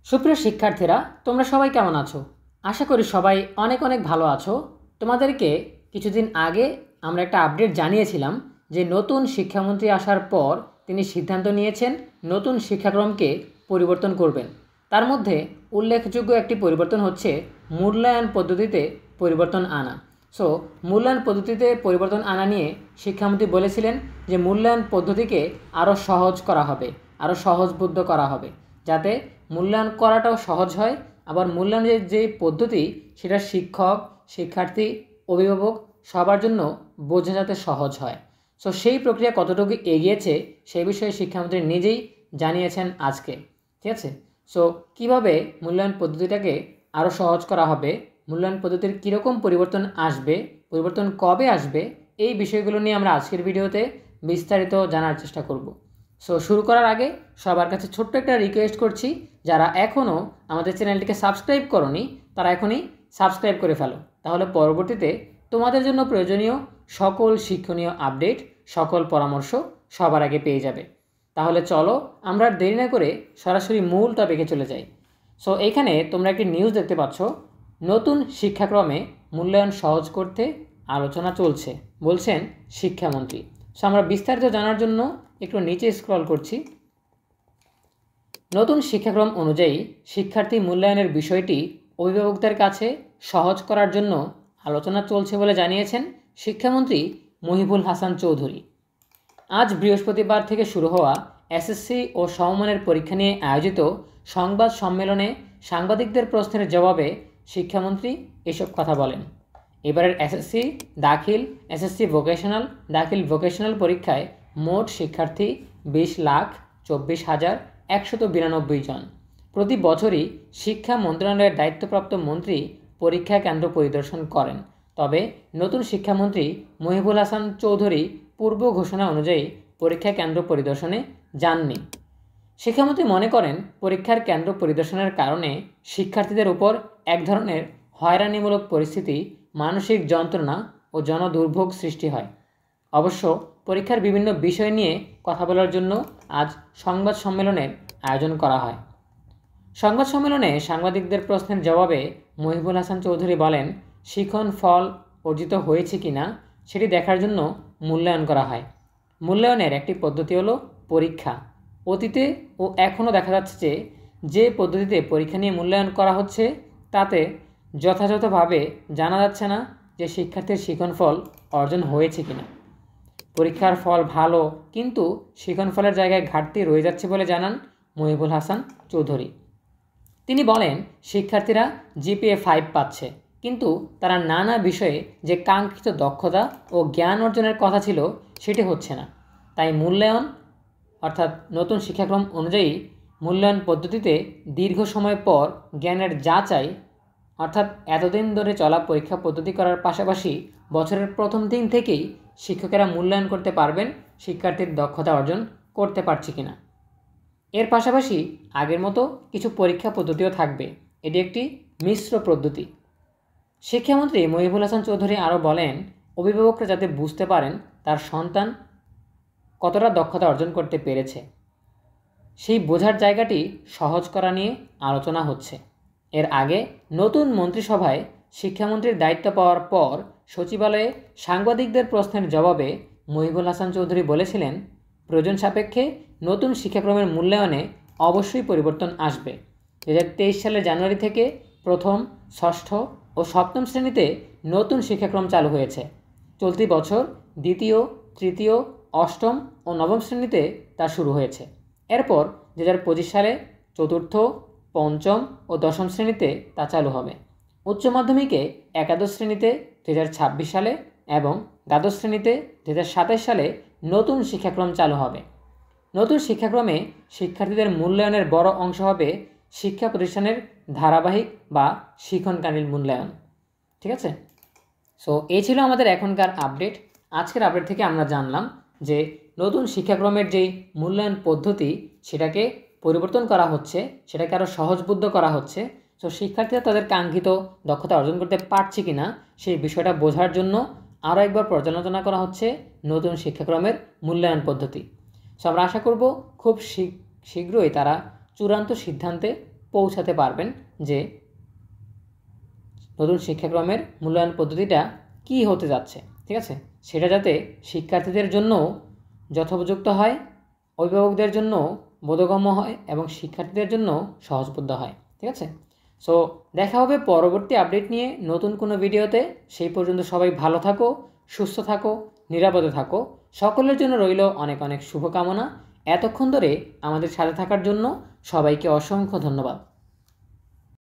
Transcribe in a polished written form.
সুপ্রিয় শিক্ষার্থীরা, তোমরা সবাই কেমন আছো? আশা করি সবাই অনেক অনেক ভালো আছো। তোমাদেরকে কিছুদিন আগে আমরা একটা আপডেট জানিয়েছিলাম যে নতুন শিক্ষামন্ত্রী আসার পর তিনি সিদ্ধান্ত নিয়েছেন নতুন শিক্ষাক্রমকে পরিবর্তন করবেন। তার মধ্যে উল্লেখযোগ্য একটি পরিবর্তন হচ্ছে মূল্যায়ন পদ্ধতিতে পরিবর্তন আনা। সো মূল্যায়ন পদ্ধতিতে পরিবর্তন আনা নিয়ে শিক্ষামন্ত্রী বলেছিলেন যে মূল্যায়ন পদ্ধতিকে আরও সহজ করা হবে, আরও সহজবোধ্য করা হবে, যাতে মূল্যায়ন করাটাও সহজ হয়। আবার মূল্যায়নের যে পদ্ধতি সেটা শিক্ষক, শিক্ষার্থী, অভিভাবক সবার জন্য বোঝা যাতে সহজ হয়। সো সেই প্রক্রিয়া কতটুকু এগিয়েছে সেই বিষয়ে শিক্ষামন্ত্রী নিজেই জানিয়েছেন আজকে। ঠিক আছে? সো কীভাবে মূল্যায়ন পদ্ধতিটাকে আরও সহজ করা হবে, মূল্যায়ন পদ্ধতির কীরকম পরিবর্তন আসবে, পরিবর্তন কবে আসবে, এই বিষয়গুলো নিয়ে আমরা আজকের ভিডিওতে বিস্তারিত জানার চেষ্টা করব। সো শুরু করার আগে সবার কাছে ছোট্ট একটা রিকোয়েস্ট করছি, যারা এখনও আমাদের চ্যানেলটিকে সাবস্ক্রাইব করোনি তারা এখনই সাবস্ক্রাইব করে ফেলো, তাহলে পরবর্তীতে তোমাদের জন্য প্রয়োজনীয় সকল শিক্ষণীয় আপডেট, সকল পরামর্শ সবার আগে পেয়ে যাবে। তাহলে চলো আমরা দেরি না করে সরাসরি মূল টপিকে চলে যাই। সো এইখানে তোমরা একটি নিউজ দেখতে পাচ্ছ, নতুন শিক্ষাক্রমে মূল্যায়ন সহজ করতে আলোচনা চলছে বলছেন শিক্ষামন্ত্রী। সো আমরা বিস্তারিত জানার জন্য একটু নিচে স্ক্রল করছি। নতুন শিক্ষাক্রম অনুযায়ী শিক্ষার্থী মূল্যায়নের বিষয়টি অভিভাবকদের কাছে সহজ করার জন্য আলোচনা চলছে বলে জানিয়েছেন শিক্ষামন্ত্রী মহিবুল হাসান চৌধুরী। আজ বৃহস্পতিবার থেকে শুরু হওয়া এসএসসি ও সমমানের পরীক্ষা নিয়ে আয়োজিত সংবাদ সম্মেলনে সাংবাদিকদের প্রশ্নের জবাবে শিক্ষামন্ত্রী এসব কথা বলেন। এবারের এসএসসি দাখিল, এসএসসি ভোকেশনাল পরীক্ষায় মোট শিক্ষার্থী 20,24,192 জন। প্রতি বছরই শিক্ষা মন্ত্রণালয়ের দায়িত্বপ্রাপ্ত মন্ত্রী পরীক্ষা কেন্দ্র পরিদর্শন করেন। তবে নতুন শিক্ষামন্ত্রী মহিবুল হাসান চৌধুরী পূর্ব ঘোষণা অনুযায়ী পরীক্ষা কেন্দ্র পরিদর্শনে যাননি। শিক্ষামন্ত্রী মনে করেন পরীক্ষার কেন্দ্র পরিদর্শনের কারণে শিক্ষার্থীদের উপর এক ধরনের হয়রানিমূলক পরিস্থিতি, মানসিক যন্ত্রণা ও জনদুর্ভোগ সৃষ্টি হয়। অবশ্য পরীক্ষার বিভিন্ন বিষয় নিয়ে কথা বলার জন্য আজ সংবাদ সম্মেলনের আয়োজন করা হয়। সংবাদ সম্মেলনে সাংবাদিকদের প্রশ্নের জবাবে মহিবুল হাসান চৌধুরী বলেন, শিখন ফল অর্জিত হয়েছে কিনা সেটি দেখার জন্য মূল্যায়ন করা হয়। মূল্যায়নের একটি পদ্ধতি হলো পরীক্ষা। অতীতে ও এখনও দেখা যাচ্ছে যে পদ্ধতিতে পরীক্ষা নিয়ে মূল্যায়ন করা হচ্ছে তাতে যথাযথভাবে জানা যাচ্ছে না যে শিক্ষার্থীর শিখন ফল অর্জন হয়েছে কিনা। পরীক্ষার ফল ভালো, কিন্তু শিখন ফলের জায়গায় ঘাটতি রয়ে যাচ্ছে বলে জানান মহিবুল হাসান চৌধুরী। তিনি বলেন, শিক্ষার্থীরা জিপিএ 5 পাচ্ছে, কিন্তু তারা নানা বিষয়ে যে কাঙ্ক্ষিত দক্ষতা ও জ্ঞান অর্জনের কথা ছিল সেটি হচ্ছে না। তাই মূল্যায়ন অর্থাৎ নতুন শিক্ষাক্রম অনুযায়ী মূল্যায়ন পদ্ধতিতে দীর্ঘ সময় পর জ্ঞানের যাচাই, অর্থাৎ এতদিন ধরে চলা পরীক্ষা পদ্ধতি করার পাশাপাশি বছরের প্রথম দিন থেকেই শিক্ষকেরা মূল্যায়ন করতে পারবেন শিক্ষার্থীর দক্ষতা অর্জন করতে পারছে কিনা। এর পাশাপাশি আগের মতো কিছু পরীক্ষা পদ্ধতিও থাকবে। এটি একটি মিশ্র পদ্ধতি। শিক্ষামন্ত্রী মহিবুল হাসান চৌধুরী আরও বলেন, অভিভাবকরা যাতে বুঝতে পারেন তার সন্তান কতটা দক্ষতা অর্জন করতে পেরেছে, সেই বোঝার জায়গাটি সহজ করা নিয়ে আলোচনা হচ্ছে। এর আগে নতুন মন্ত্রিসভায় শিক্ষামন্ত্রীর দায়িত্ব পাওয়ার পর সচিবালয়ে সাংবাদিকদের প্রশ্নের জবাবে মহিবুল হাসান চৌধুরী বলেছিলেন, প্রয়োজন সাপেক্ষে নতুন শিক্ষাক্রমের মূল্যায়নে অবশ্যই পরিবর্তন আসবে। 2023 সালের জানুয়ারি থেকে প্রথম, ষষ্ঠ ও সপ্তম শ্রেণীতে নতুন শিক্ষাক্রম চালু হয়েছে। চলতি বছর দ্বিতীয়, তৃতীয়, অষ্টম ও নবম শ্রেণীতে তা শুরু হয়েছে। এরপর 2025 সালে চতুর্থ, পঞ্চম ও দশম শ্রেণীতে তা চালু হবে। উচ্চ মাধ্যমিকে একাদশ শ্রেণীতে 2026 সালে এবং দ্বাদশ শ্রেণীতে 2027 সালে নতুন শিক্ষাক্রম চালু হবে। নতুন শিক্ষাক্রমে শিক্ষার্থীদের মূল্যায়নের বড় অংশ হবে শিক্ষা প্রতিষ্ঠানের ধারাবাহিক বা শিক্ষণকালীন মূল্যায়ন। ঠিক আছে? সো এই ছিল আমাদের এখনকার আপডেট। আজকের আপডেট থেকে আমরা জানলাম যে নতুন শিক্ষাক্রমের যেই মূল্যায়ন পদ্ধতি সেটাকে পরিবর্তন করা হচ্ছে, সেটাকে আরও সহজবোধ্য করা হচ্ছে। সো শিক্ষার্থীরা তাদের কাঙ্ক্ষিত দক্ষতা অর্জন করতে পারছে কি না সেই বিষয়টা বোঝার জন্য আরও একবার পর্যালোচনা করা হচ্ছে নতুন শিক্ষাক্রমের মূল্যায়ন পদ্ধতি। সো আমরা আশা করব খুব শীঘ্রই তারা চূড়ান্ত সিদ্ধান্তে পৌঁছাতে পারবেন যে নতুন শিক্ষাক্রমের মূল্যায়ন পদ্ধতিটা কী হতে যাচ্ছে, ঠিক আছে, সেটা যাতে শিক্ষার্থীদের জন্য যথোপযুক্ত হয়, অভিভাবকদের জন্য বোধগম্য হয় এবং শিক্ষার্থীদের জন্য সহজবোধ্য হয়, ঠিক আছে। সো দেখা হবে পরবর্তী আপডেট নিয়ে নতুন কোনো ভিডিওতে। সেই পর্যন্ত সবাই ভালো থাকো, সুস্থ থাকো, নিরাপদে থাকো। সকলের জন্য রইল অনেক অনেক শুভকামনা। এতক্ষণ ধরে আমাদের সাথে থাকার জন্য সবাইকে অসংখ্য ধন্যবাদ।